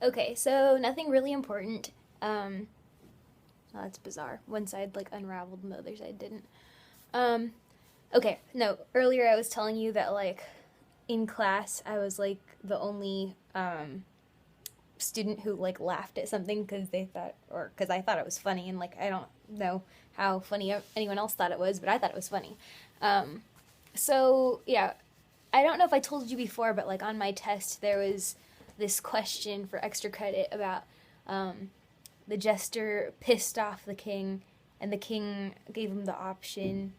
Okay, so nothing really important. Oh, that's bizarre. One side like unraveled and the other side didn't. Um, okay, no. Earlier I was telling you that like in class I was like the only student who like laughed at something because they thought or because I thought it was funny, and like I don't know how funny anyone else thought it was, but I thought it was funny. Um, so yeah, I don't know if I told you before, but like on my test there was this question for extra credit about um, the jester pissed off the king, and the king gave him the option.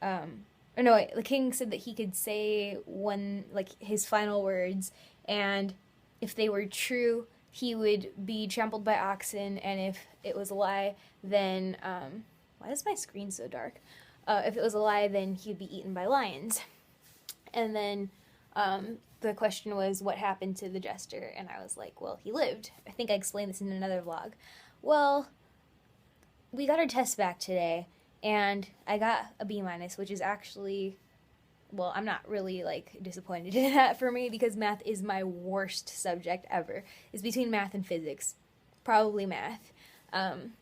Or no, wait, the king said that he could say one like his final words, and if they were true, he would be trampled by oxen, and if it was a lie, then why is my screen so dark? If it was a lie, then he'd be eaten by lions. And then the question was, what happened to the jester? And I was like, well, he lived. I think I explained this in another vlog. Well, we got our test back today, and I got a B minus, which is actually, well, I'm not really like disappointed in that for me because math is my worst subject ever. It's between math and physics, probably math, and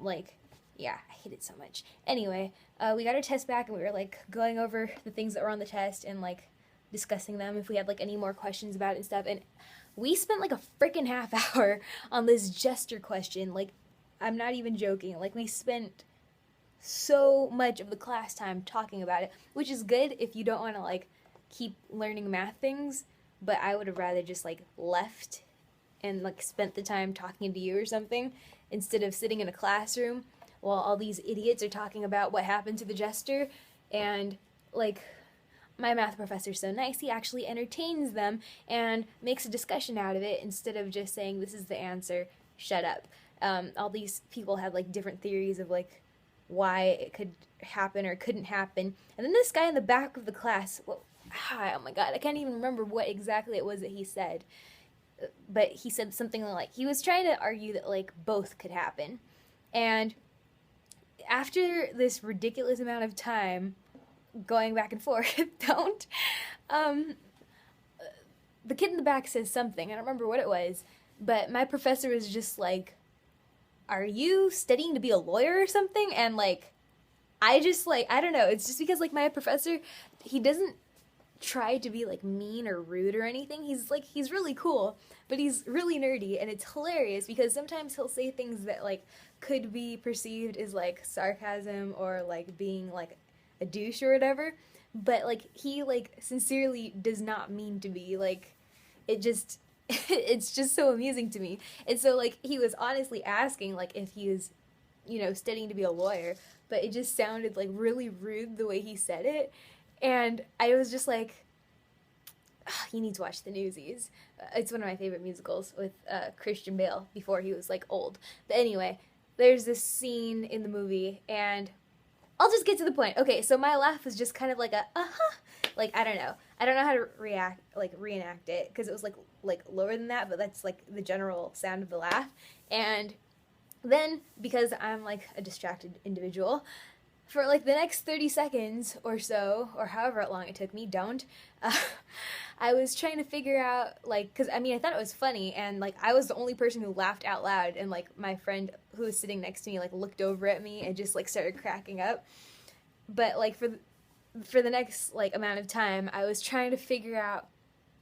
like, yeah, I hate it so much. Anyway, we got our test back, and we were like going over the things that were on the test and like discussing them if we had like any more questions about it and stuff. And we spent like a freaking half hour on this jester question. Like, I'm not even joking. Like, we spent so much of the class time talking about it, which is good if you don't want to like keep learning math things, but I would have rather just like left and like spent the time talking to you or something instead of sitting in a classroom while all these idiots are talking about what happened to the jester. And like, my math professor's so nice, he actually entertains them and makes a discussion out of it instead of just saying, this is the answer, shut up. All these people had like different theories of like why it could happen or couldn't happen. And then this guy in the back of the class, well, oh my god, I can't even remember what exactly it was that he said. But he said something like, he was trying to argue that like both could happen. And after this ridiculous amount of time going back and forth, don't, um, the kid in the back says something, I don't remember what it was, but my professor was just like, are you studying to be a lawyer or something? And like, I just like, I don't know, it's just because like my professor, he doesn't try to be like mean or rude or anything. He's like, he's really cool, but he's really nerdy, and it's hilarious because sometimes he'll say things that like could be perceived as like sarcasm or like being like a douche or whatever, but like he like sincerely does not mean to be. Like, it just it's just so amusing to me. And so like he was honestly asking like if he was, you know, studying to be a lawyer, but it just sounded like really rude the way he said it. And I was just like, you need to watch The Newsies. It's one of my favorite musicals with Christian Bale before he was like old. But anyway, there's this scene in the movie, and I'll just get to the point. Okay, so my laugh was just kind of like a like I don't know. I don't know how to reenact it because it was like lower than that, but that's like the general sound of the laugh. And then because I'm like a distracted individual, for like the next 30 seconds or so, or however long it took me, uh, I was trying to figure out, like, because I mean, I thought it was funny, and like, I was the only person who laughed out loud, and like, my friend who was sitting next to me, like, looked over at me and just like started cracking up. But like, for the next like amount of time, I was trying to figure out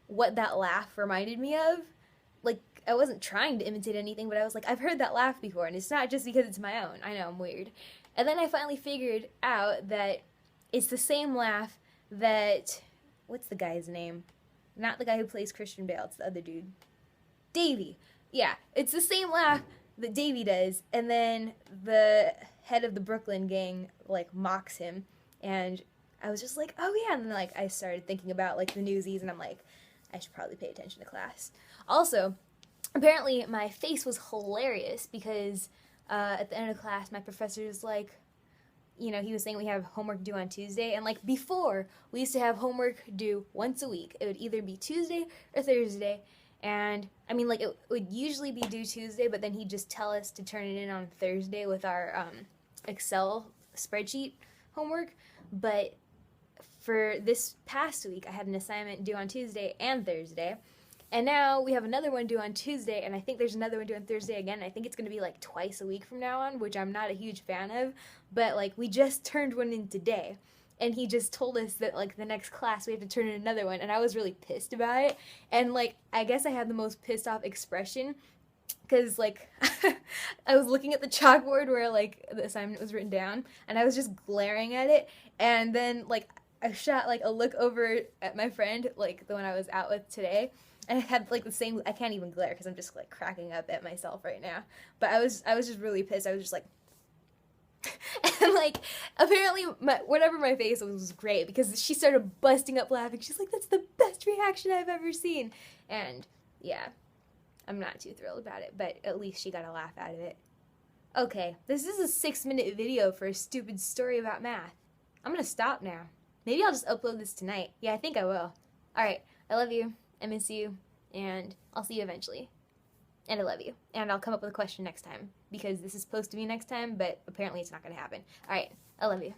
what that laugh reminded me of. Like, I wasn't trying to imitate anything, but I was like, I've heard that laugh before, and it's not just because it's my own. I know, I'm weird. And then I finally figured out that it's the same laugh that, what's the guy's name? Not the guy who plays Christian Bale, it's the other dude. Davey. Yeah, it's the same laugh that Davey does, and then the head of the Brooklyn gang, like, mocks him, and I was just like, oh yeah, and then, like, I started thinking about, like, the Newsies, and I'm like, I should probably pay attention to class. Also, apparently my face was hilarious because at the end of class, my professor was like, you know, he was saying we have homework due on Tuesday, and like before, we used to have homework due once a week. It would either be Tuesday or Thursday, and I mean, like, it would usually be due Tuesday, but then he'd just tell us to turn it in on Thursday with our Excel spreadsheet homework. But for this past week, I had an assignment due on Tuesday and Thursday, And now we have another one due on Tuesday, and I think there's another one due on Thursday again. I think it's going to be like twice a week from now on, which I'm not a huge fan of. But like we just turned one in today, and he just told us that like the next class we have to turn in another one, and I was really pissed about it. And like I guess I had the most pissed off expression because like I was looking at the chalkboard where like the assignment was written down, and I was just glaring at it, and then like I shot like a look over at my friend, like the one I was out with today, and I had like the same. I can't even glare because I'm just like cracking up at myself right now. But I was just really pissed. I was just like, and like apparently whatever my face was great because she started busting up laughing. She's like, "That's the best reaction I've ever seen," and yeah. I'm not too thrilled about it, but at least she got a laugh out of it. Okay, this is a 6-minute video for a stupid story about math. I'm gonna stop now. Maybe I'll just upload this tonight. Yeah, I think I will. Alright, I love you, I miss you, and I'll see you eventually. And I love you. And I'll come up with a question next time, because this is supposed to be next time, but apparently it's not gonna happen. Alright, I love you.